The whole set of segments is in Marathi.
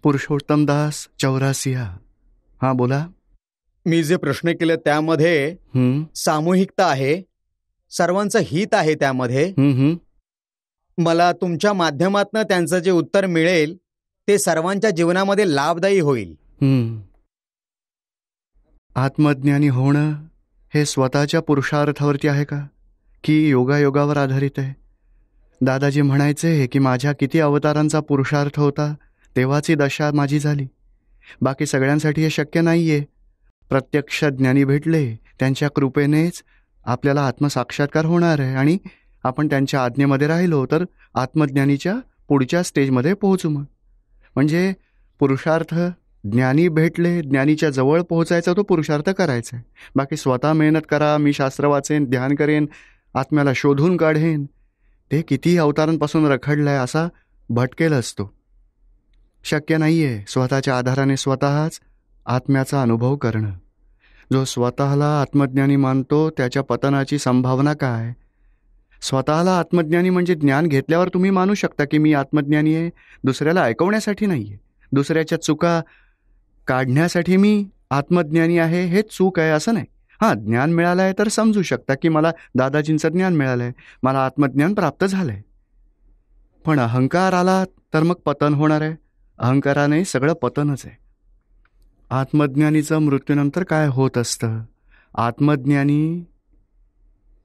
पुरुषोत्तम दास चौरासिया. हां बोला. मी जे प्रश्न केले त्यामध्ये सामूहिकता आहे, सर्वांचं हित आहे त्यामध्ये. मला तुमच्या माध्यमातून त्यांचं जे उत्तर मिळेल ते सर्वांच्या जीवनामध्ये लाभदायी होईल. आत्मज्ञानी होणं हे स्वतःच्या पुरुषार्थावरती आहे का, की योगायोगावर आधारित आहे? दादाजी म्हणायचे की माझ्या किती अवतारांचा पुरुषार्थ होता तेव्हाच ही दशा माझी झाली. बाकी सगळ्यांसाठी हे शक्य नाहीये. प्रत्यक्ष ज्ञानी भेटले त्यांच्या कृपेनेच आपल्याला आत्मसाक्षात्कार होणार आहे आणि आपण त्यांच्या आज्ञेमध्ये राहिलो तर आत्मज्ञानीच्या पुढच्या स्टेजमध्ये पोहोचू. म्हणजे पुरुषार्थ ज्ञानी भेटले, ज्ञानीच्या जवळ पोहोचायचा तो पुरुषार्थ करायचा आहे. बाकी स्वतः मेहनत करा, मी शास्त्र वाचेन, ध्यान करेन, आत्म्याला शोधून काढेन, ते कितीही अवतारांपासून रखडलाय असा भटकेल असतो. शक्य नाहीये स्वतःच्या आधाराने स्वतःच आत्म्याचा अनुभव करणं. जो स्वतःला आत्मज्ञानी मानतो त्याच्या पतनाची संभावना काय? स्वतःला आत्मज्ञानी म्हणजे ज्ञान घेतल्यावर तुम्ही मानू शकता की मी आत्मज्ञानी आहे, दुसऱ्याला ऐकवण्यासाठी नाही आहे. दुसऱ्याच्या चुका काढण्यासाठी मी आत्मज्ञानी आहे हे चूक आहे असं नाही. हां, ज्ञान मिळालं आहे तर समजू शकता की मला दादाजींचं ज्ञान मिळालं आहे, मला आत्मज्ञान प्राप्त झालं आहे. पण अहंकार आला तर मग पतन होणार आहे. अहंकाराने सगळं पतनच आहे. आत्मज्ञानीचं मृत्यूनंतर काय होत असतं? आत्मज्ञानी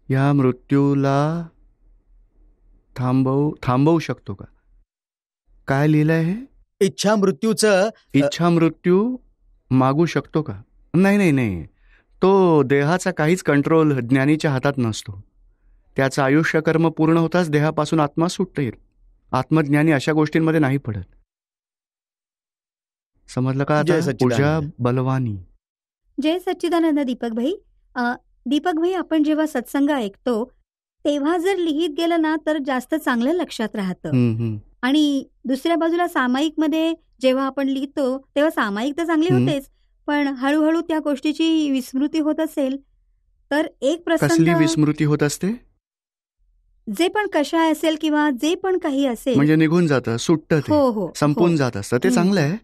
या मृत्यूला थांबवू शकतो का? काय लिहिलंय हे? इच्छा मृत्यू मागू शकतो का? नाही. तो देहाचा काहीच कंट्रोल ज्ञानीच्या हातात नसतो. त्याचं आयुष्य कर्म पूर्ण होताच देहापासून आत्मा सुटता येईल. आत्मज्ञानी अशा गोष्टींमध्ये नाही पडत. समजलं का? पूजा बलवानी. जय सच्चिदानंद. दीपक भाई, आपण जेव्हा सत्संग ऐकतो तेव्हा जर लिहित गेलं ना तर जास्त चांगलं लक्षात राहतं. आणि दुसऱ्या बाजूला सामायिक मध्ये जेव्हा आपण लिहितो तेव्हा सामायिक तर चांगली होतेच, पण हळूहळू त्या गोष्टीची विस्मृती होत असेल तर एक प्रसंग. कसली विस्मृती होत असते? जे पण कशा असेल किंवा जे पण काही असेल म्हणजे निघून जातं, सुटतं, ते संपून जात असतं. ते चांगलं आहे.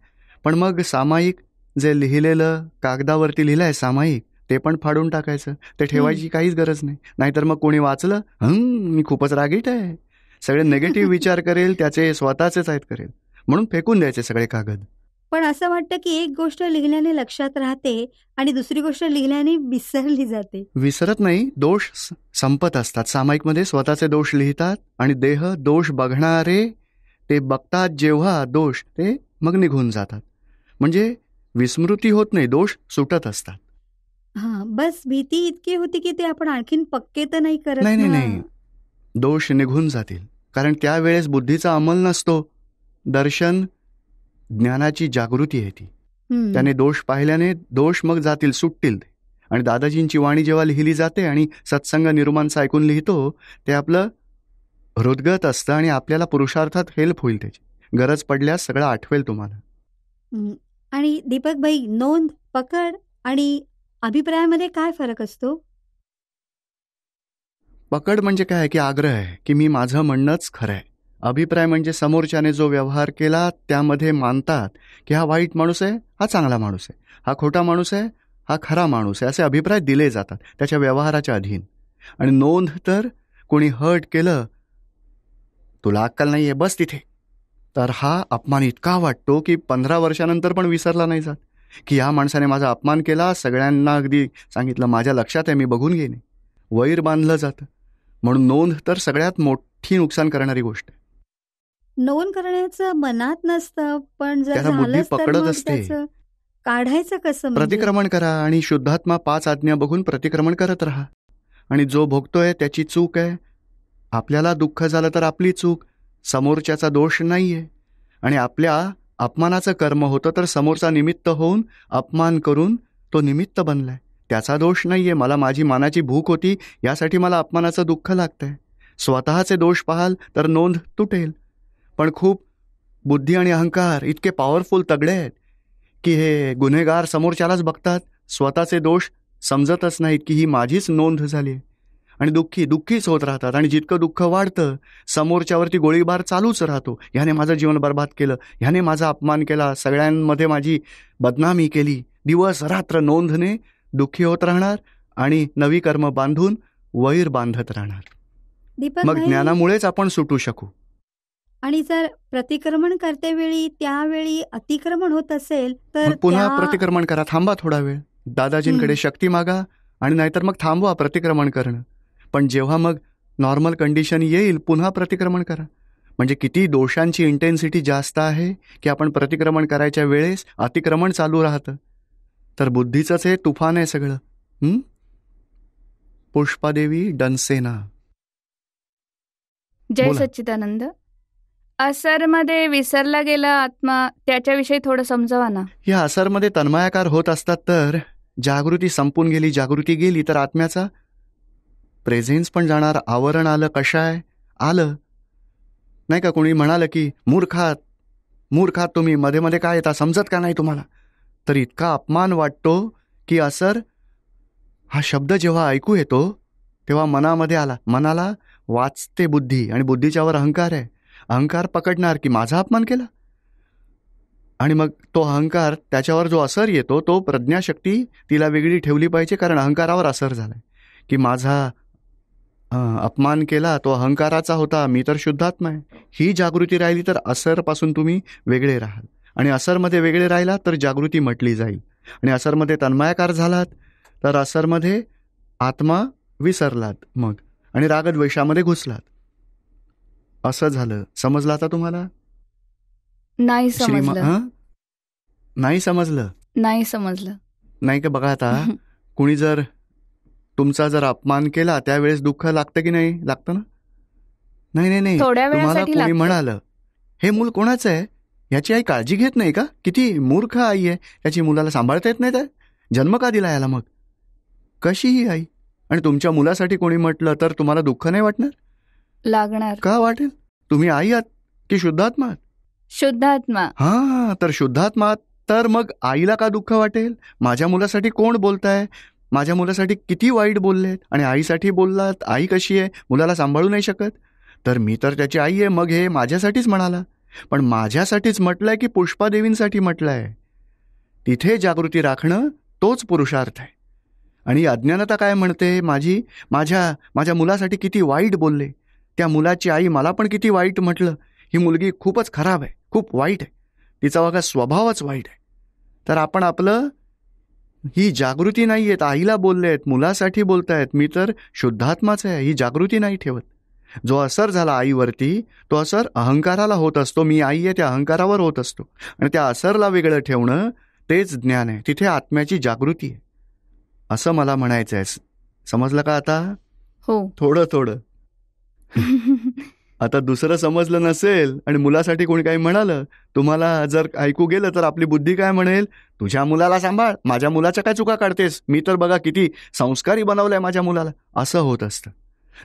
पण मग सामायिक जे लिहिलेलं कागदावरती लिहिलंय सामायिक ते पण फाडून टाकायचं. ते ठेवायची काहीच गरज नाही. नाहीतर मग कोणी वाचलं, मी खूपच रागीट आहे, सगळे निगेटिव्ह विचार करेल, त्याचे स्वतःचेच आहेत करेल, म्हणून फेकून द्यायचे सगळे कागद. पण असं वाटतं की एक गोष्ट लिहिल्याने लक्षात राहते आणि दुसरी गोष्ट लिहिल्याने विसरली जाते. विसरत नाही, दोष संपत असतात. सामायिकमध्ये स्वतःचे दोष लिहितात आणि देह दोष बघणारे ते बघतात जेव्हा दोष ते मग निघून जातात. म्हणजे विस्मृती होत नाही, दोष सुटत असतात. बस भीती इतकी होती की ते आपण आणखीन पक्के तर नाही करत. नाही, दोष निघून जातील. कारण त्यावेळेस बुद्धीचा अंमल नसतो. दर्शन ज्ञानाची जागृती आहे ती. त्याने दोष पाहिल्याने दोष मग जातील, सुटतील ते. आणि दादाजींची वाणी जेव्हा लिहिली जाते आणि सत्संग निरुमांचं ऐकून लिहितो ते आपलं हृदगत असतं आणि आपल्याला पुरुषार्थात हेल्प होईल. त्याची गरज पडल्यास सगळं आठवेल तुम्हाला. आणि दीपक भाई, नोंद, पकड आणि अभिप्रायामध्ये काय फरक असतो? पकड म्हणजे काय की आग्रह आहे की मी माझं म्हणणंच खरं आहे. अभिप्राय म्हणजे समोरच्याने जो व्यवहार केला त्यामध्ये मानतात की हा वाईट माणूस आहे, हा चांगला माणूस आहे, हा खोटा माणूस आहे, हा खरा माणूस आहे, असे अभिप्राय दिले जातात त्याच्या व्यवहाराच्या अधीन. आणि नोंद तर कोणी हर्ट केलं, तुला अक्कल नाहीये बस तिथे, तर हा अपमान इतका वाटतो की 15 वर्षानंतर पण विसरला नाही जात की या माणसाने माझा अपमान केला, सगळ्यांना अगदी सांगितलं, माझ्या लक्षात आहे, मी बघून घेईन. वैर बांधलं जातं. म्हणून नोंद तर सगळ्यात मोठी नुकसान करणारी गोष्ट आहे. नोंद करण्याचं मनात नसतं, पण जर त्याला बुद्धी पकडत असते. काढायचं कसं? प्रतिक्रमण करा आणि शुद्धात्मा 5 आज्ञा बघून प्रतिक्रमण करत राहा. आणि जो भोगतोय त्याची चूक आहे. आपल्याला दुःख झालं तर आपली चूक, समोरच्याचा दोष नाहीये. आणि आपल्या अपमानाचं कर्म होतं तर समोरचा निमित्त होऊन अपमान करून तो निमित्त बनलाय, त्याचा दोष नाहीये. मला माझी मानाची भूक होती, यासाठी मला अपमानाचं दुःख लागतंय. स्वतःचे दोष पाहाल तर नोंद तुटेल. पण खूप बुद्धी आणि अहंकार इतके पॉवरफुल तगडे आहेत की हे गुन्हेगार समोरच्यालाच बघतात, स्वतःचे दोष समजतच नाहीत की ही माझीच नोंद झाली. आणि दुःखीच होत राहतात. आणि जितकं दुःख वाढतं समोरच्यावरती गोळीबार चालूच राहतो. ह्याने माझं जीवन बर्बाद केलं, ह्याने माझा अपमान केला, सगळ्यांमध्ये माझी बदनामी केली. दिवस रात्र नोंदणे दुःखी होत राहणार आणि नवी कर्म बांधून वैर बांधत राहणार. दीपक मग भाई, ज्ञानामुळेच आपण सुटू शकू. आणि जर प्रतिक्रमण करतेवेळी त्यावेळी अतिक्रमण होत असेल तर मग पुन्हा त्या- प्रतिक्रमण करा, थांबा थोडा वेळ, दादाजींकडे शक्ती मागा आणि नाहीतर मग थांबवा प्रतिक्रमण करणं. पण जेव्हा मग नॉर्मल कंडिशन येईल पुन्हा प्रतिक्रमण करा. म्हणजे किती दोषांची इंटेन्सिटी जास्त आहे की आपण प्रतिक्रमण करायच्या वेळेस अतिक्रमण चालू राहतं. तर बुद्धीचंच हे तुफान आहे सगळं. पुष्पादेवी डनसेना. जय बोला. सच्चिदानंद. असरमध्ये विसरला गेला आत्मा, त्याच्याविषयी थोडं समजावा ना. या असरमध्ये तन्मयाकार होत असतात तर जागृती संपून गेली, जागृती गेली तर आत्म्याचा प्रेझेन्स पण जाणार. आवरण आलं, कशाय आलं नाही का. कोणी म्हणालं की मूर्खात तुम्ही मध्ये मध्ये काय येता, समजत का नाही तुम्हाला. तर इतका अपमान वाटतो की असर हा शब्द जेव्हा ऐकू येतो तेव्हा मनामध्ये आला, मनाला वाचते बुद्धी आणि बुद्धीच्यावर अहंकार आहे. अहंकार पकडणार की माझा अपमान केला आणि मग तो अहंकार त्याच्यावर जो असर येतो तो प्रज्ञाशक्ती तिला वेगळी ठेवली पाहिजे. कारण अहंकारावर असर झालाय की माझा अपमान केला तो अहंकाराचा होता, मी तर शुद्धात्मा आहे. ही जागृती राहिली तर असरपासून तुम्ही वेगळे राहाल. आणि असरमध्ये वेगळे राहिलात तर जागृती म्हटली जाईल. आणि असरमध्ये तन्मयाकार झालात तर असरमध्ये आत्मा विसरलात मग आणि रागद्वेषामध्ये घुसलात. असं झालं. समजलं आता तुम्हाला? नाही समजलं. नाही समजलं? नाही समजलं. नाही का. बघा आता कुणी जर तुमचा जर अपमान केला त्यावेळेस दुःख लागतं की नाही? लागतं ना. नाही थोड्या तुम्हाला वेळासाठी कोणी लागतं. म्हणालं हे मूल कोणाचं आहे, याची आई काळजी घेत नाही का, किती मूर्ख आई आहे, याची मुलाला सांभाळता येत नाही, तर जन्म का दिला याला, मग कशी ही आई. आणि तुमच्या मुलासाठी कोणी म्हटलं तर तुम्हाला दुःख नाही वाटणार? लागणार. का वाटेल? तुम्ही आई आहात की शुद्धात्मा आहात? शुद्धात्मा. हा, तर शुद्धात्मा तर मग आईला का दुःख वाटेल. माझ्या मुलासाठी कोण बोलताय, माझ्या मुलासाठी किती वाईट बोललेत आणि आईसाठी बोललात. आई कशी आहे, मुलाला सांभाळू नाही शकत, तर मी तर त्याची आई आहे. मग हे माझ्यासाठीच म्हणाला, पण माझ्यासाठीच म्हटलंय की पुष्पादेवींसाठी म्हटलंय. तिथे जागृती राखणं तोच पुरुषार्थ आहे. आणि अज्ञानता काय म्हणते, माझ्या मुलासाठी किती वाईट बोलले, त्या मुलाची आई मला पण किती वाईट म्हटलं, ही मुलगी खूपच खराब आहे, खूप वाईट आहे, तिचा बघा स्वभावच वाईट आहे. तर आपण आपलं ही जागृती नाही आहेत, आईला बोललेत, मुलासाठी बोलतायत, मी तर शुद्धात्माच आहे, ही जागृती नाही ठेवत. जो असर झाला आईवरती तो असर अहंकाराला होत असतो. मी आई आहे त्या अहंकारावर होत असतो आणि त्या असरला वेगळं ठेवणं तेच ज्ञान आहे. तिथे आत्म्याची जागृती आहे असं मला म्हणायचं आहे. समजलं का आता? हो. थोडं आता दुसरं समजलं नसेल आणि मुलासाठी कोणी काही म्हणालं, तुम्हाला जर ऐकू गेलं तर आपली बुद्धी काय म्हणेल, तुझ्या मुलाला सांभाळ, माझ्या मुलाच्या काय चुका काढतेस, मी तर बघा किती संस्कारी बनवलंय माझ्या मुलाला, असं होत असतं.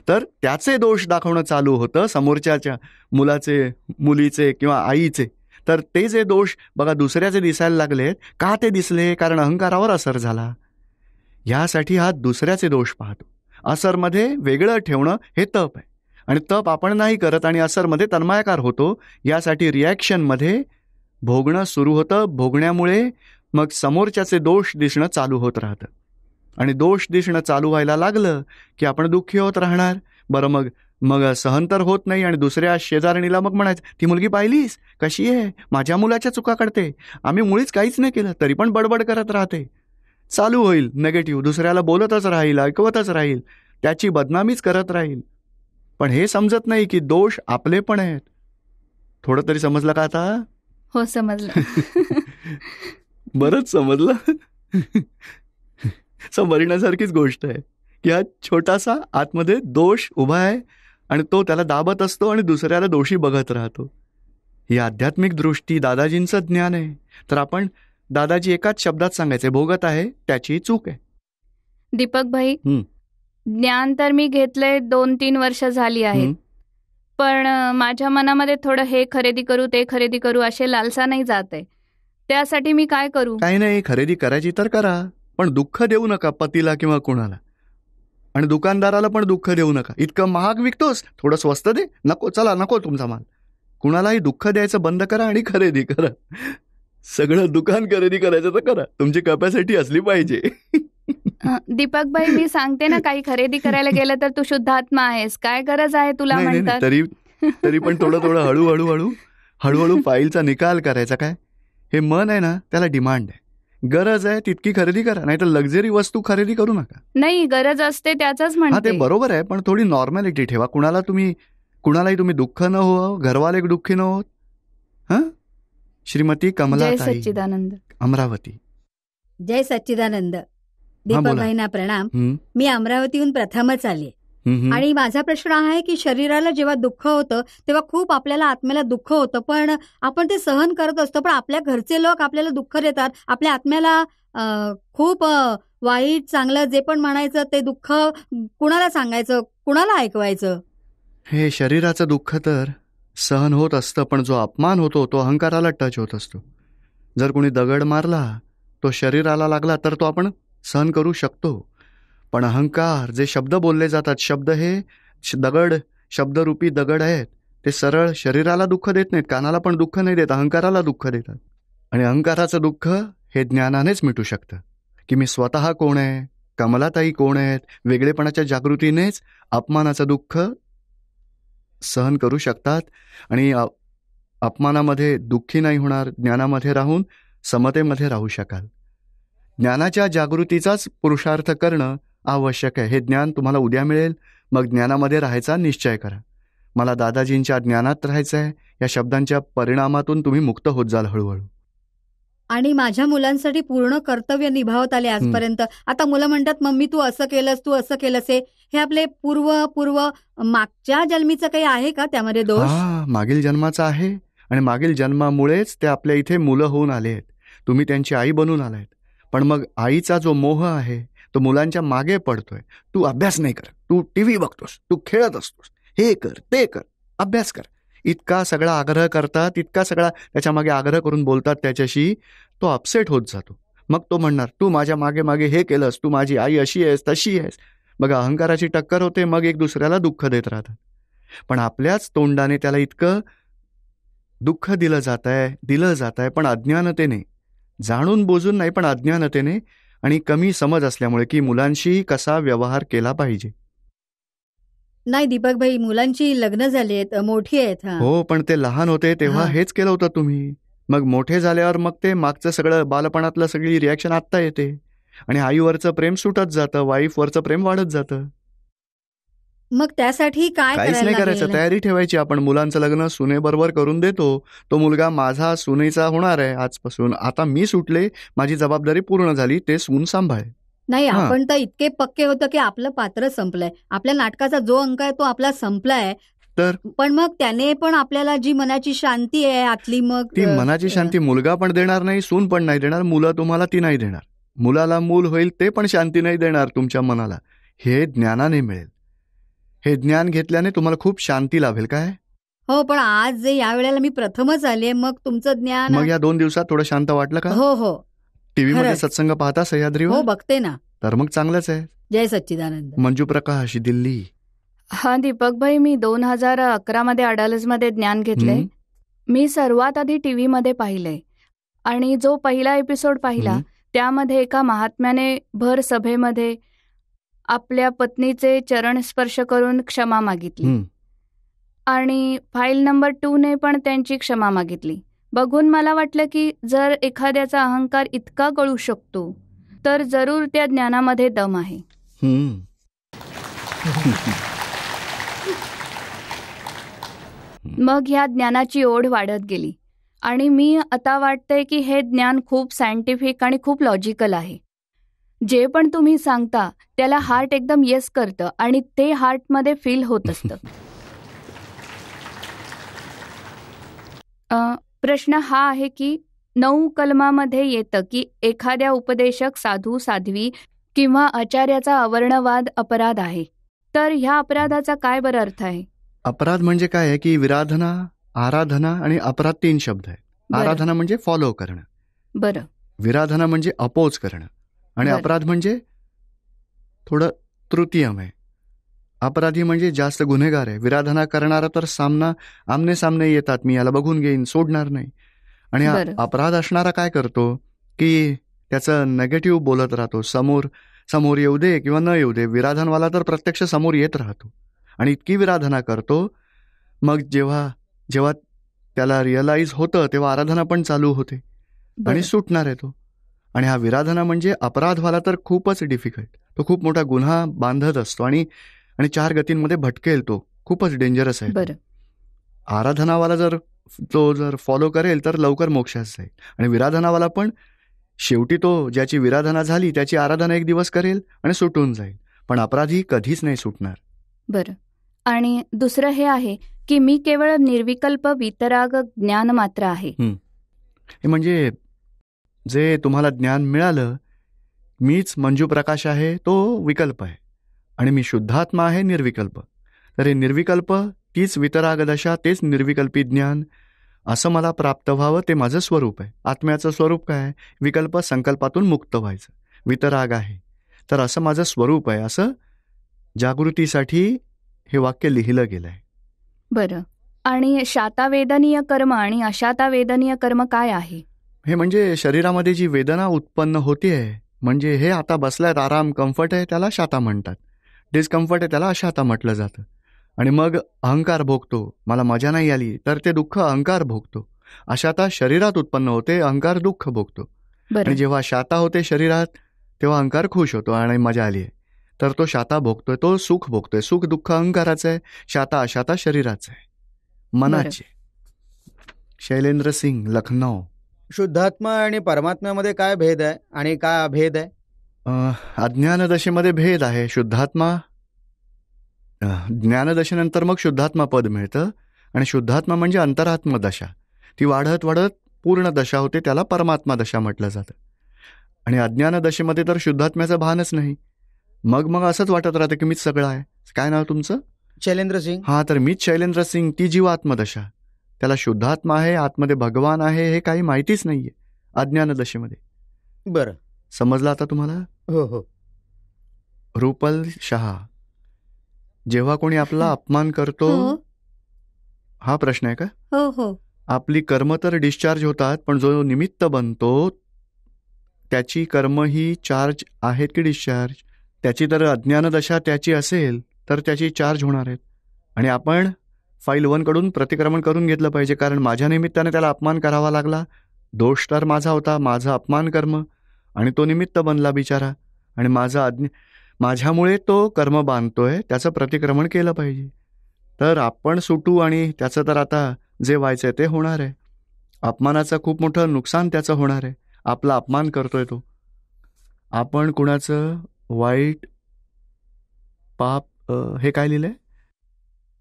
तर त्याचे दोष दाखवणं चालू होतं समोरच्याच्या मुलाचे, मुलीचे किंवा आईचे. तर ते जे दोष बघा दुसऱ्याचे दिसायला लागलेत, का ते दिसले, कारण अहंकारावर असर झाला. ह्यासाठी हा दुसऱ्याचे दोष पाहतो. असरमध्ये वेगळं ठेवणं हे तप आहे आणि तप आपण नाही करत आणि असरमध्ये तन्मयाकार होतो. यासाठी रिॲक्शनमध्ये भोगणं सुरू होतं. भोगण्यामुळे मग समोरच्याचे दोष दिसणं चालू होत राहतं आणि दोष दिसणं चालू व्हायला लागलं की आपण दुःखी होत राहणार. बरं, मग सहन तर होत नाही आणि दुसऱ्या शेजारणीला मग म्हणायचं, ती मुलगी पाहिलीस कशी आहे, माझ्या मुलाच्या चुका काढते, आम्ही मुळीच काहीच नाही केलं तरी पण बडबड करत राहते. चालू होईल नेगेटिव्ह, दुसऱ्याला बोलतच राहील, ऐकवतच राहील, त्याची बदनामीच करत राहील. पण हे समजत नाही की दोष आपले पण आहेत. थोडं तरी समजलं का आता? हो, समजलं. बरंच समजलं. समजण्यासारखीच गोष्ट आहे की हा छोटासा आतमध्ये दोष उभा आहे आणि तो त्याला दाबत असतो आणि दुसऱ्याला दोषी बघत राहतो. ही आध्यात्मिक दृष्टी दादाजींचं ज्ञान आहे. तर आपण दादाजी एकाच शब्दात सांगायचे, भोगत आहे त्याची चूक आहे. दीपक भाई, ज्ञान तर मी घेतलंय 2-3 वर्ष झाली आहेत, पण माझ्या मनामध्ये थोडं हे खरेदी करू ते खरेदी करू असे लालसा नाही जात आहे. त्यासाठी मी काय करू? काही नाही, खरेदी करायची तर करा, पण दुःख देऊ नका पतीला किंवा कुणाला. आणि दुकानदाराला पण दुःख देऊ नका. इतकं महाग विकतोस, थोडं स्वस्त दे. नको, चला, नको तुमचा माल. कुणालाही दुःख द्यायचं बंद करा आणि खरेदी करा. सगळं दुकान खरेदी करायचं तर करा, तुमची कॅपॅसिटी असली पाहिजे. दीपक भाई, मी सांगते ना, काही खरेदी करायला गेलं तर तू शुद्ध आत्मा आहेस, काय गरज आहे तुला नाही, नाही, म्हणतात. तरी पण थोडं हळूहळू फाईलचा निकाल करायचा. काय हे मन आहे ना, त्याला डिमांड आहे. गरज आहे तितकी खरेदी करा, नाही तर लक्झरी वस्तू खरेदी करू नका. नाही, गरज असते त्याच हा, ते म्हणते. बरोबर आहे, पण थोडी नॉर्मॅलिटी ठेवा. कुणालाही तुम्ही दुःख न हो, घरवाले दुःखी न होत. हा, श्रीमती जय कमलाताई, सच्चिदानंद. अमरावती. जय सच्चिदानंद. बोला. दीपक भाईंना प्रणाम. हं, मी अमरावतीहून प्रथमच आले हं, हं. आणि माझा प्रश्न हा आहे की शरीराला जेव्हा दुःख होतं तेव्हा खूप आपल्याला आत्म्याला दुःख होतं, पण आपण ते सहन करत असतो. पण आपल्या घरचे लोक आपल्याला दुःख देतात, आपल्या आत्म्याला खूप वाईट चांगलं जे पण म्हणायचं ते दुःख कुणाला सांगायचं, कुणाला ऐकवायचं? हे शरीराचं दुःख तर सहन होत असतं, पण जो अपमान होतो तो अहंकाराला टच होत असतो. जर कोणी दगड मारला, तो शरीराला लागला तर तो आपण सहन करू शकतो. पण अहंकार, जे शब्द बोलले जातात, शब्द हे दगड, शब्दरूपी दगड आहेत, ते सरळ शरीराला दुःख देत नाहीत, कानाला पण दुःख नाही देत, अहंकाराला दुःख देतात. आणि अहंकाराचं दुःख हे ज्ञानानेच मिटू शकतं, की मी स्वतः कोण आहे, कमलाताई कोण आहेत. वेगळेपणाच्या जागृतीनेच अपमानाचं दुःख सहन करू शकतात आणि अपमानामध्ये दुःखी नाही होणार, ज्ञानामध्ये राहून समतेमध्ये राहू शकाल. ज्ञानाच्या जागृतीचाच पुरुषार्थ करणं आवश्यक आहे. हे ज्ञान तुम्हाला उद्या मिळेल, मग ज्ञानामध्ये राहायचा निश्चय करा. मला दादाजींच्या ज्ञानात राहायचं आहे, या शब्दांच्या परिणामातून तुम्ही मुक्त होत जाल हळूहळू. आणि माझ्या मुलांसाठी पूर्ण कर्तव्य निभावत आले आजपर्यंत. आता मुलं म्हणतात, मम्मी तू असं केलंस, तू असं केलंस. हे आपले पूर्व मागच्या जन्मीचं काही आहे का त्यामध्ये दोष? हा, मागील जन्माचा आहे आणि मागील जन्मामुळेच ते आपल्या इथे मुलं होऊन आले आहेत. तुम्ही त्यांची आई बनून आलायत. पण मग आईचा जो मोह आहे तो मुलांच्या मागे पडतोय. तू अभ्यास नाही कर, तू टीव्ही बघतोस, तू खेळत असतोस, हे कर, ते कर, अभ्यास कर, इतका सगळा आग्रह करतात, इतका सगळा त्याच्या मागे आग्रह करून बोलतात त्याच्याशी. तो अपसेट होत जातो. मग तो म्हणणार, तू माझ्या मागे मागे हे केलंस, तू माझी आई अशी आहेस, तशी आहेस. बघा, अहंकाराची टक्कर होते, मग एक दुसऱ्याला दुःख देत राहतात. पण आपल्याच तोंडाने त्याला इतकं दुःख दिलं जात आहे, पण अज्ञानतेने, जाणून बोजून नाही, पण अज्ञानतेने आणि कमी समज असल्यामुळे, की मुलांशी कसा व्यवहार केला पाहिजे. नाही दीपक भाई, मुलांची लग्न झाली आहेत, मोठी आहेत. हो, पण ते लहान होते तेव्हा हा. हेच केलं होतं तुम्ही. मग मोठे झाल्यावर मग ते मागचं सगळं बालपणातलं सगळी रिॲक्शन आत्ता येते आणि आईवरचं प्रेम सुटत जातं, वाईफवरचं प्रेम वाढत जातं. मग त्यासाठी काय काहीच नाही करायला करायचं, लागेल? तयारी ठेवायची. आपण मुलांचं लग्न सुनेबरोबर करून देतो. तो मुलगा माझा सुनेचा होणार आहे आजपासून. आता मी सुटले, माझी जबाबदारी पूर्ण झाली, ते सून सांभाळे. नाही, हा. आपण तर इतके पक्के होतो की आपलं पात्र संपलंय, आपल्या नाटकाचा जो अंक आहे तो आपला संपलाय. तर पण मग त्याने पण आपल्याला जी मनाची शांती आहे आतली, मग ती मनाची शांती मुलगा पण देणार नाही, सून पण नाही देणार, मुलं तुम्हाला ती नाही देणार. मुलाला मूल होईल ते पण शांती नाही देणार तुमच्या मनाला. हे ज्ञानाने मिळेल. हे ज्ञान घेतल्याने तुम्हाला खूप शांती लाभेल. काय हो, पण आज जे या वेळेला मी प्रथमच आले, मग तुमचं ज्ञान. मग या 2 दिवसात थोडं शांत वाटलं का? हो, टीव्ही मध्ये खरंच. सत्संग पाहता हो सह्याद्रीवर? बघते ना. तर मग चांगलंच आहे. जय सच्चिदानंद. मंजू प्रकाश, दिल्ली. हा दीपक भाई, मी 2011 मध्ये अडालजमध्ये ज्ञान घेतलंय. हं, मी सर्वात आधी टीव्ही मध्ये पाहिलंय आणि जो पहिला एपिसोड पाहिला हं. त्यामध्ये एका महात्म्याने भर सभेमध्ये आपल्या पत्नीचे चरण स्पर्श करून क्षमा मागितली हं. आणि फाईल नंबर 2 ने पण त्यांची क्षमा मागितली. बघून मला वाटलं की जर एखाद्याचा अहंकार इतका गळू शकतो तर जरूर त्या ज्ञानामध्ये दम आहे. हं. मग ह्या ज्ञानाची ओढ वाढत गेली आणि मी आता वाटतंय की हे ज्ञान खूप सायंटिफिक आणि खूप लॉजिकल आहे. जे पण तुम्ही सांगता त्याला हार्ट एकदम येस करतं आणि ते हार्टमध्ये फील होत असतं. प्रश्न हा आहे की 9 कलमामध्ये येतं की एखाद्या उपदेशक, साधू, साध्वी किंवा आचार्याचा अवर्णवाद अपराध आहे. तर ह्या अपराधाचा काय बरं अर्थ आहे? अपराध म्हणजे काय आहे की विराधना, आराधना आणि अपराध 3 शब्द आहेत. बरं. आराधना म्हणजे फॉलो करणं, बरं. विराधना म्हणजे अपोज करणं आणि बरं. अपराध म्हणजे थोडं तृतीयम आहे. अपराधी म्हणजे जास्त गुन्हेगार आहे. विराधना करणारा तर आमने सामने येतात, मी याला बघून घेईन, सोडणार नाही. आणि अपराध असणारा काय करतो की त्याचं नेगेटिव्ह बोलत राहतो. समोर येऊ दे किंवा न येऊ दे. विराधनवाला तर प्रत्यक्ष समोर येत राहतो आणि इतकी विराधना करतो, मग जेव्हा त्याला रिअलाइज होतं तेव्हा आराधना पण चालू होते आणि सुटणार आहे तो. आणि हा विराधना म्हणजे अपराध व्हायला तर खूपच डिफिकल्ट. तो खूप मोठा गुन्हा बांधत असतो आणि 4 गतींमध्ये भटकेल. तो खूपच डेंजरस आहे. आराधनावाला जर फॉलो करेल तर लवकर मोक्षात जाईल. आणि विराधनावाला पण शेवटी तो ज्याची विराधना झाली त्याची आराधना एक दिवस करेल आणि सुटून जाईल. पण अपराधी कधीच नाही सुटणार. बरं. आणि दुसरं हे आहे की मी केवळ निर्विकल्प वितराग ज्ञान मात्र आहे. हे म्हणजे जे तुम्हाला ज्ञान मिळालं, मीच मंजू प्रकाश आहे, तो विकल्प आहे आणि मी शुद्धात्मा आहे, निर्विकल्प. तर हे निर्विकल्प, तीच वितराग दशा, तेच निर्विकल्पी ज्ञान, असं मला प्राप्त व्हावं, ते माझं स्वरूप आहे. आत्म्याचं स्वरूप काय आहे? विकल्प संकल्पातून मुक्त व्हायचं, वितराग आहे. तर असं माझं स्वरूप आहे, असं जागृतीसाठी हे वाक्य लिहिलं गेलं आहे. बरं. आणि शातावेदनीय कर्म आणि अशातावेदनीय कर्म काय आहे? हे म्हणजे शरीरामध्ये जी वेदना उत्पन्न होतीये, म्हणजे हे आता बसल्यात, आराम, कम्फर्ट आहे, त्याला शाता म्हणतात. डिस्कम्फर्ट आहे, त्याला अशाता म्हटलं जातं. आणि मग अहंकार भोगतो, मला मजा नाही आली तर ते दुःख अहंकार भोगतो. अशाता शरीरात उत्पन्न होते, अहंकार दुःख भोगतो. आणि जेव्हा शाता होते शरीरात तेव्हा अहंकार खुश होतो आणि मजा आली आहे, तर तो शाता भोगतोय, तो सुख भोगतोय. सुख दुःख अहंकाराचं आहे, शाता अशाता शरीराचं आहे, मनाचे. शैलेंद्र सिंग, लखनौ. शुद्धात्मा आणि परमात्म्यामध्ये काय भेद आहे आणि काय अभेद आहे? अज्ञानदशेमध्ये भेद आहे. शुद्धात्मा, ज्ञानदशेनंतर मग शुद्धात्मा पद मिळतं आणि शुद्धात्मा म्हणजे अंतरात्म दशा. ती वाढत वाढत पूर्ण दशा होते, त्याला परमात्मा दशा म्हटलं जातं. आणि अज्ञानदशेमध्ये तर शुद्धात्म्याचं भानच नाही. मग असंच वाटत राहतं की मीच सगळं आहे. काय नाव तुमचं? शैलेंद्र सिंग. हा, तर मीच शैलेंद्र सिंग, ती जीवात्मदशा. त्याला शुद्धात्मा आहे, आतमध्ये भगवान आहे, हे काही माहितीच नाहीये अज्ञानदशेमध्ये. बरं, समजलं आता तुम्हाला? हो हो. रुपल शहा, जेव्हा कोणी आपला अपमान करतो, हा प्रश्न आहे का? हो हो. आपली कर्म तर डिस्चार्ज होतात, पण जो निमित्त बनतो त्याची कर्म ही चार्ज आहेत की डिस्चार्ज? त्याची तर अज्ञानदशा त्याची असेल तर त्याची चार्ज होणार आहेत. आणि आपण फाईल 1 कडून प्रतिक्रमण करून घेतलं पाहिजे, कारण माझ्या निमित्ताने त्याला अपमान करावा लागला. दोष तर माझा होता, माझा अपमान कर्म, आणि तो निमित्त बनला बिचारा. आणि माझ्यामुळे तो कर्म बांधतोय, त्याचं प्रतिक्रमण केलं पाहिजे. तर आपण सुटू आणि त्याचं तर आता जे व्हायचंय ते होणार आहे. अपमानाचं खूप मोठं नुकसान त्याचं होणार आहे. आपला अपमान करतोय तो. आपण कुणाचं वाईट पाप, हे काय लिहिलंय?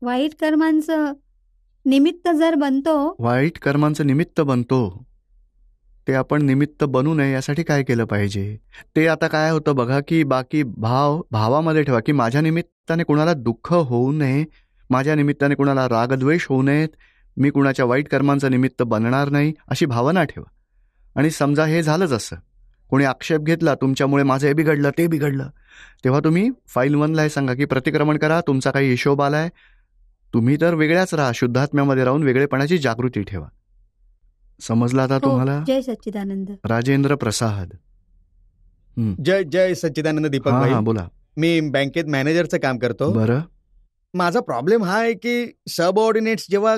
वाईट कर्मांचं निमित्त जर बनतो, वाईट कर्मांचं निमित्त बनतो, ते आपण निमित्त बनू नये यासाठी काय केलं पाहिजे? ते आता काय होतं बघा, की बाकी भावामध्ये ठेवा, की माझ्या निमित्ताने कुणाला दुःख होऊ नये, माझ्या निमित्ताने कुणाला रागद्वेष होऊ नयेत, मी कुणाच्या वाईट कर्मांचं निमित्त बनणार नाही, अशी भावना ठेवा. आणि समजा हे झालंच असं, कोणी आक्षेप घेतला तुमच्यामुळे माझं हे बिघडलं ते बिघडलं, तेव्हा तुम्ही फाईल 1ला हे सांगा की प्रतिक्रमण करा, तुमचा काही हिशोब आलाय, तुम्ही तर वेगळ्याच राहा, शुद्धात्म्यामध्ये राहून वेगळेपणाची जागृती ठेवा. समजला आता तुम्हाला? जय सच्चिदानंद. राजेंद्र प्रसाद. जय जय सच्चिदानंद दीपक भाई. बोला. मी बँकेत मॅनेजरचं काम करतो. बरं. माझा प्रॉब्लेम हा आहे की सबऑर्डिनेट्स जेव्हा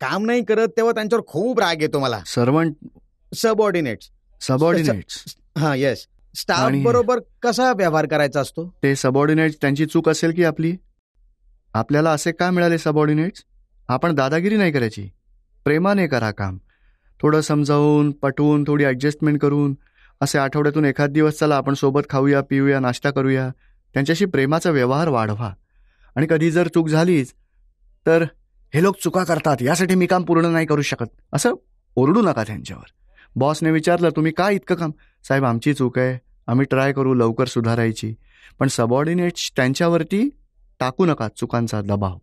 काम नाही करत तेव्हा त्यांच्यावर खूप राग येतो मला. सबऑर्डिनेट्स. हा, येस. स्टाफ बरोबर कसा व्यवहार करायचा असतो? ते सबऑर्डिनेट्स त्यांची चूक असेल की आपली? आपल्याला असे का मिळाले सबऑर्डिनेट्स? आपण दादागिरी नाही करायची, प्रेमाने करा काम. थोडं समजावून पटवून, थोडी ॲडजस्टमेंट करून, असे आठवड्यातून एखाद दिवस चला आपण सोबत खाऊया, पिऊया, नाश्ता करूया, त्यांच्याशी प्रेमाचा व्यवहार वाढवा. आणि कधी जर चूक झालीच तर हे लोक चुका करतात, यासाठी मी काम पूर्ण नाही करू शकत, असं ओरडू नका त्यांच्यावर. बॉसने विचारलं तुम्ही काय इतकं काम? साहेब आमची चूक आहे, आम्ही ट्राय करू लवकर सुधारायची. पण सबऑर्डिनेट्स त्यांच्यावरती टाकू नका चुकांचा दबाव.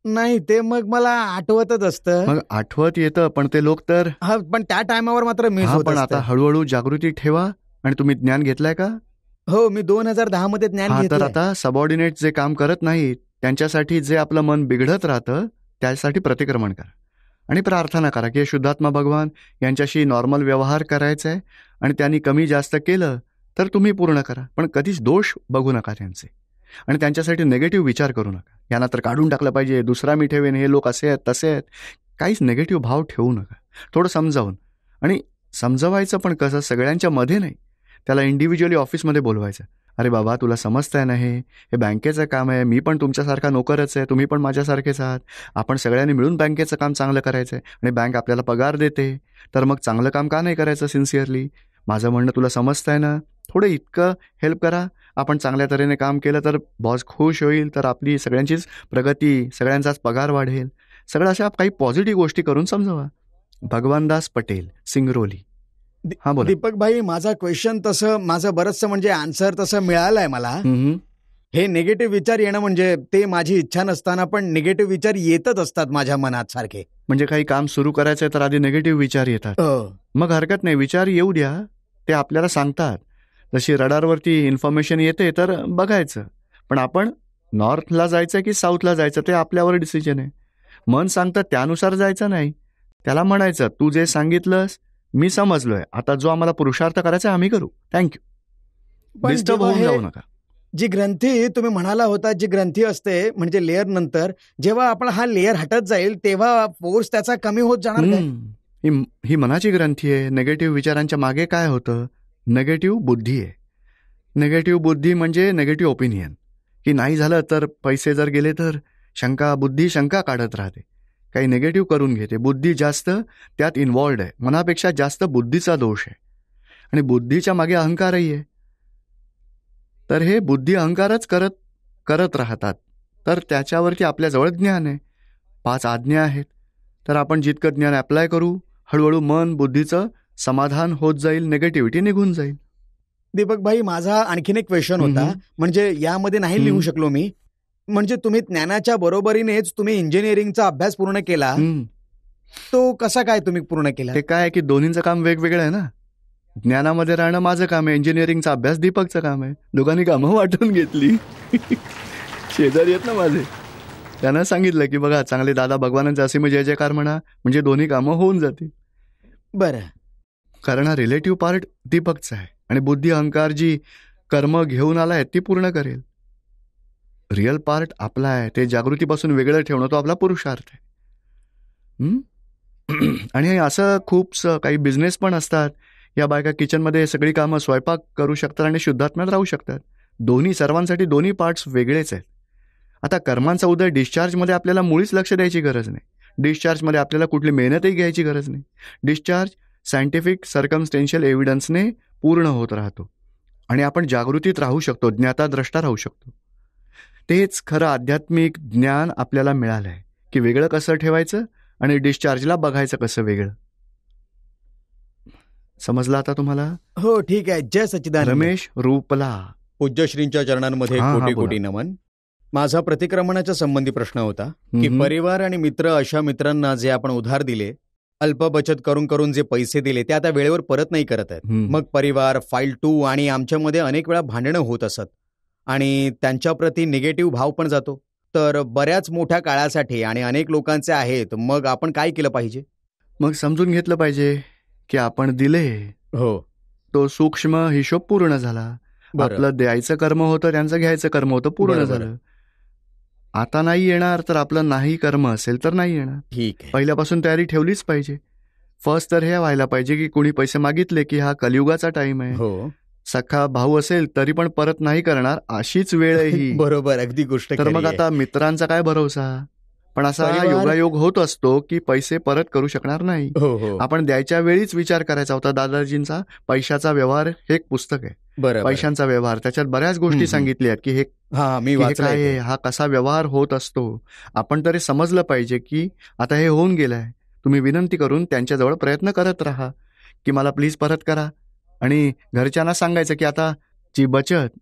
नाही, ते मग मला आठवतच असतं. मग आठवत येतं, पण ते लोक तर पण त्या टायमावर मात्र मिस होत. पण आता हळूहळू जागृती ठेवा. आणि तुम्ही ज्ञान घेतलंय का? हो, मी 2010 मध्ये ज्ञान हा, तर घेतलंय. आता सबऑर्डिनेट जे काम करत नाहीत त्यांच्यासाठी जे आपलं मन बिघडत राहतं त्यासाठी प्रतिक्रमण करा आणि प्रार्थना करा की हे शुद्धात्मा भगवान यांच्याशी नॉर्मल व्यवहार करायचा आहे आणि त्यांनी कमी जास्त केलं तर तुम्ही पूर्ण करा, पण कधीच दोष बघू नका त्यांचे आणि त्यांच्यासाठी निगेटिव्ह विचार करू नका. यांना तर काढून टाकलं पाहिजे, दुसरा मी ठेवेन, हे लोक असे आहेत तसे आहेत. काहीच निगेटिव्ह भाव ठेवू नका. थोडं समजावून, आणि समजवायचं पण कसं, सगळ्यांच्या मध्ये नाही, त्याला इंडिव्हिज्युअली ऑफिसमध्ये बोलवायचं. अरे बाबा, तुला समजतंय ना, हे बँकेचं काम आहे, मी पण तुमच्यासारखा नोकरच आहे, तुम्ही पण माझ्यासारखेच आहात, आपण सगळ्यांनी मिळून बँकेचं काम चांगलं करायचं आहे आणि बँक आपल्याला पगार देते, तर मग चांगलं काम का नाही करायचं सिन्सिअरली. माझं म्हणणं तुला समजतंय ना, थोडं इतकं हेल्प करा. आपण चांगल्या तऱ्हेने काम केलं तर बॉस खुश होईल, तर आपली सगळ्यांचीच प्रगती, सगळ्यांचाच पगार वाढेल. सगळं अशा काही पॉझिटिव्ह गोष्टी करून समजावा. भगवानदास पटेल, सिंगरोली. हा, बोला. दीपक भाई, माझा क्वेश्चन तसं, माझं बरंचसं म्हणजे आन्सर तसं मिळालंय मला. हे निगेटिव्ह विचार येणं म्हणजे ते माझी इच्छा नसताना पण निगेटिव्ह विचार येतच असतात माझ्या मनात सारखे. म्हणजे काही काम सुरू करायचंय तर आधी निगेटिव्ह विचार येतात. मग हरकत नाही, विचार येऊ द्या, ते आपल्याला सांगतात. जशी रडारवरती इन्फॉर्मेशन येते तर बघायचं, पण आपण नॉर्थला जायचं की साऊथला जायचं ते आपल्यावर डिसिजन आहे. मन सांगतं त्यानुसार जायचं नाही, त्याला म्हणायचं तू जे सांगितलंस मी समजलोय, आता जो आम्हाला पुरुषार्थ करायचा आम्ही करू, थँक्यू. पण डिस्टर्ब होऊन जाऊ नका. जी ग्रंथी तुम्ही म्हणाला होता, जी ग्रंथी असते म्हणजे लेअर नंतर जेव्हा आपण हा लेअर हटत जाईल तेव्हा फोर्स त्याचा कमी होत जाणार काय? ही मनाची ग्रंथी आहे. निगेटिव्ह विचारांच्या मागे काय होतं, निगेटिव्ह बुद्धी आहे. निगेटिव्ह बुद्धी म्हणजे निगेटिव्ह ओपिनियन, की नाही झालं तर, पैसे जर गेले तर, बुद्धी शंका काढत राहते, काही निगेटिव्ह करून घेते. बुद्धी जास्त त्यात इन्व्हॉल्ड आहे, मनापेक्षा जास्त बुद्धीचा दोष आहे आणि बुद्धीच्या मागे अहंकारही आहे. तर हे बुद्धी अहंकारच करत राहतात. तर त्याच्यावरती आपल्याजवळ ज्ञान आहे, 5 आज्ञा आहेत. तर आपण जितकं ज्ञान अप्लाय करू, हळूहळू मन बुद्धीचं समाधान होत जाईल, निगेटिव्हिटी निघून जाईल. दीपक भाई, माझा आणखीन एक क्वेश्चन होता, म्हणजे यामध्ये नाही लिहू शकलो मी. म्हणजे तुम्ही ज्ञानाच्या बरोबरीनेच तुम्ही इंजिनिअरिंगचा अभ्यास पूर्ण केला, तो कसा काय तुम्ही पूर्ण केला? ते काय की दोन्हींचं काम वेगवेगळं आहे ना. ज्ञानामध्ये राहणं माझं काम आहे, इंजिनिअरिंगचा अभ्यास दीपकचं काम आहे. दोघांनी कामं वाटून घेतली. शेजारी आहेत ना माझे, त्यांना सांगितलं की बघा, चांगले दादा भगवानांचा असे जय जयकार म्हणा, म्हणजे दोन्ही कामं होऊन जातील. बरं, कारण हा रिलेटिव्ह पार्ट दीपकचा आहे आणि बुद्धी अहंकार जी कर्म घेऊन आलाय ती पूर्ण करेल. रिअल पार्ट आपला आहे, ते जागृतीपासून वेगळं ठेवणं, तो आपला पुरुषार्थ आहे. आणि असं खूपसं काही बिझनेस पण असतात. या बायका किचनमध्ये सगळी कामं, स्वयंपाक करू शकतात आणि शुद्धात्म्यात राहू शकतात. दोन्ही, सर्वांसाठी दोन्ही पार्ट्स वेगळेच आहेत. आता कर्मांचा उदय डिस्चार्जमध्ये आपल्याला मुळीच लक्ष द्यायची गरज नाही. डिस्चार्जमध्ये आपल्याला कुठली मेहनतही घ्यायची गरज नाही. डिस्चार्ज सायंटिफिक सर्कमस्टेन्शियल एव्हिडन्सने पूर्ण होत राहतो आणि आपण जागृतीत राहू शकतो, ज्ञाताद्रष्टा राहू शकतो. तेच खरं आध्यात्मिक ज्ञान आपल्याला मिळालं आहे, की वेगळं कसं ठेवायचं आणि डिस्चार्जला बघायचं कसं वेगळं. समजलं आता तुम्हाला? हो, ठीक आहे. जय सच्चिदानंद. रमेश रूपला. पूज्यश्रींच्या चरणांमध्ये कोटी कोटी नमन. माझा प्रतिक्रमणाच्या संबंधी प्रश्न होता की परिवार आणि मित्र, अशा मित्रांना जे आपण उधार दिले, अल्प बचत करून करून जे पैसे दिले ते आता वेळेवर परत नाही करत आहेत. मग परिवार, फाईल 2 आणि आमच्यामध्ये अनेक वेळा भांडणं होत असत आणि त्यांच्याप्रती निगेटिव्ह भाव पण जातो. तर बऱ्याच मोठ्या काळासाठी आणि अनेक लोकांचे आहेत, मग आपण काय केलं पाहिजे? मग समजून घेतलं पाहिजे की आपण दिले, हो, तो सूक्ष्म हिशोब पूर्ण झाला. आपलं द्यायचं कर्म होतं, त्यांचं घ्यायचं कर्म होतं, पूर्ण झालं. आता नाही येणार तर आपलं नाही कर्म असेल तर नाही येणार. ठीक आहे. पहिल्यापासून तयारी ठेवलीच पाहिजे. फर्स्ट तर हे व्हायला पाहिजे की कोणी पैसे मागितले की हा कलियुगाचा टाइम आहे, हो, सखा भाऊ असेल तरी पण परत नाही करणार, अशीच वेळ आहे ही. बरोबर, अगदी गोष्ट. तर मग आता मित्रांचा काय भरोसा. पण असा योगायोग होत असतो की पैसे परत करू शकणार नाही. आपण द्यायच्या वेळीच विचार करायचा होता. दादाजींचा पैशाचा व्यवहार हे एक पुस्तक आहे, पैशांचा व्यवहार. त्याच्यात बऱ्याच गोष्टी सांगितल्या आहेत की हे काय आहे, हा कसा व्यवहार होत असतो. आपण तरी समजलं पाहिजे की आता हे होऊन गेलंय. तुम्ही विनंती करून त्यांच्याजवळ प्रयत्न करत राहा की मला प्लीज परत करा. आणि घरच्यांना सांगायचं की आता जी बचत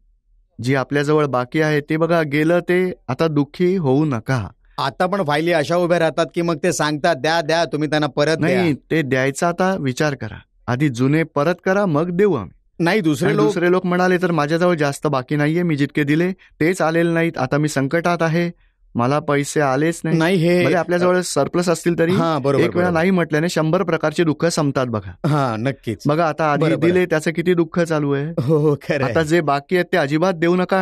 जी आपल्याजवळ बाकी आहे ते बघा गेलं, ते आता दुःखी होऊ नका. आता पण फायली अशा उभ्या राहतात की मग ते सांगतात द्या, तुम्ही त्यांना परत नाही, ते द्यायचा आता विचार करा. आधी जुने परत करा, मग देऊ आम्ही. नाही दुसरे लोक दुसरे लोक म्हणाले तर माझ्याजवळ जास्त बाकी नाहीये, मी जितके दिले तेच आलेले नाहीत, आता मी संकटात आहे, मला पैसे आलेच नाही. नाही हे भले आपल्याजवळ सरप्लस असतील तरी हा बरोबर एक वेळा बरोबर. नाही म्हटल्याने 100 प्रकारचे दुःख संपतात बघा. हा नक्कीच. बघा आता आधी बरोबर. दिले त्याचं किती दुःख चालू आहे. हो हो खरं आता आहे. जे बाकी आहेत ते अजिबात देऊ नका.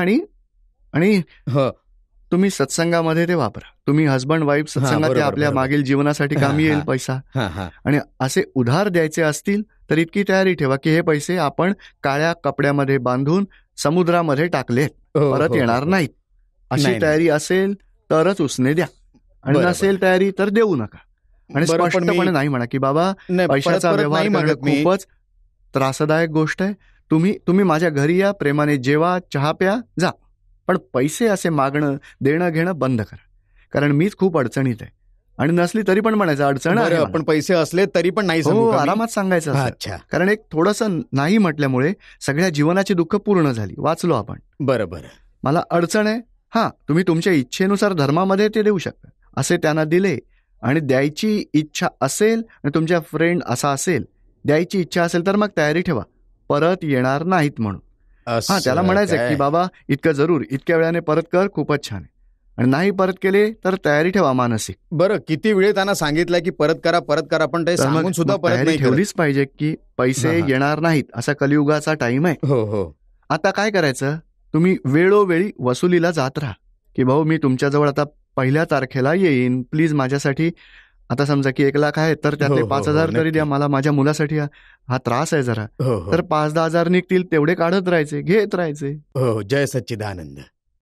आणि हो तुम्ही सत्संगामध्ये ते वापरा. तुम्ही हस्बंड वाईफ सत्संगात ते बरोबर, आपल्या बरोबर. मागील जीवनासाठी कामी हा, येईल हा. पैसा. हा हा आणि असे उधार द्यायचे असतील तर इतकी तयारी ठेवा की हे पैसे आपण काळ्या कपड्यामध्ये बांधून समुद्रामध्ये टाकलेत, हो, परत हो, येणार हो. नाहीत. अशी नाही, तयारी असेल तरच उसने द्या, आणि बरं, नसेल तयारी तर देऊ नका. आणि बरं, पण मी- स्पष्टपणे नाही म्हणा की बाबा नाही, परत पैशाचा परत व्यवहार नाही करणं मागत मी. खूपच त्रासदायक गोष्ट आहे. तुम्ही माझ्या घरी या, प्रेमाने जेवा, चहा प्या, जा, पण पैसे असे मागणं देणं घेणं बंद करा. कारण मीच खूप अडचणीत आहे, आणि नसली तरी पण म्हणायचं अडचण आहे बरं, मला. पण पैसे असले तरी पण नाही हो सांगू का मी? आरामात सांगायचं असं. अच्छा कारण एक थोडंसं नाही म्हटल्यामुळे सगळ्या जीवनाची दुःख पूर्ण झाली. वाचलो आपण. बरं बरं. मला अडचण आहे, हां तुम्ही तुमच्या इच्छेनुसार धर्मामध्ये ते देऊ शकता. असे त्यांना दिले, आणि द्यायची इच्छा असेल आणि तुमच्या फ्रेंड असा असेल, द्यायची इच्छा असेल तर मग तयारी ठेवा, परत येणार नाहीत म्हणून. असं हां त्याला म्हणायचं काय? की बाबा इतकं जरूर इतक्या वेळाने परत कर, खूपच छान आहे. आणि नाही परत केले तर तयारी ठेवा मानसिक. बरं किती वेळ त्यांना सांगितलं की परत करा पण ते तर मग- सांगून सुद्धा मग परत तयारी नाही करत. ठेवलीच पाहिजे की पैसे हां, हां. येणार नाहीत, असा कलियुगाचा टाइम आहे. हो हो आता काय करायचं, तुम्ही वेळोवेळी वसुलीला जात राहा की भाऊ मी तुमच्याजवळ आता 1 तारखेला येईन, प्लीज माझ्यासाठी. आता समजा की 1,00,000 आहे तर त्यातले हो, हो, 5,000 हो, तरी नक्की. द्या मला, माझ्या मुलासाठी हा त्रास आहे जरा. हो हो तर 5-10 हजार निघतील तेवढे काढत राहायचे, घेत राहायचे. हो जय सच्चिदानंद.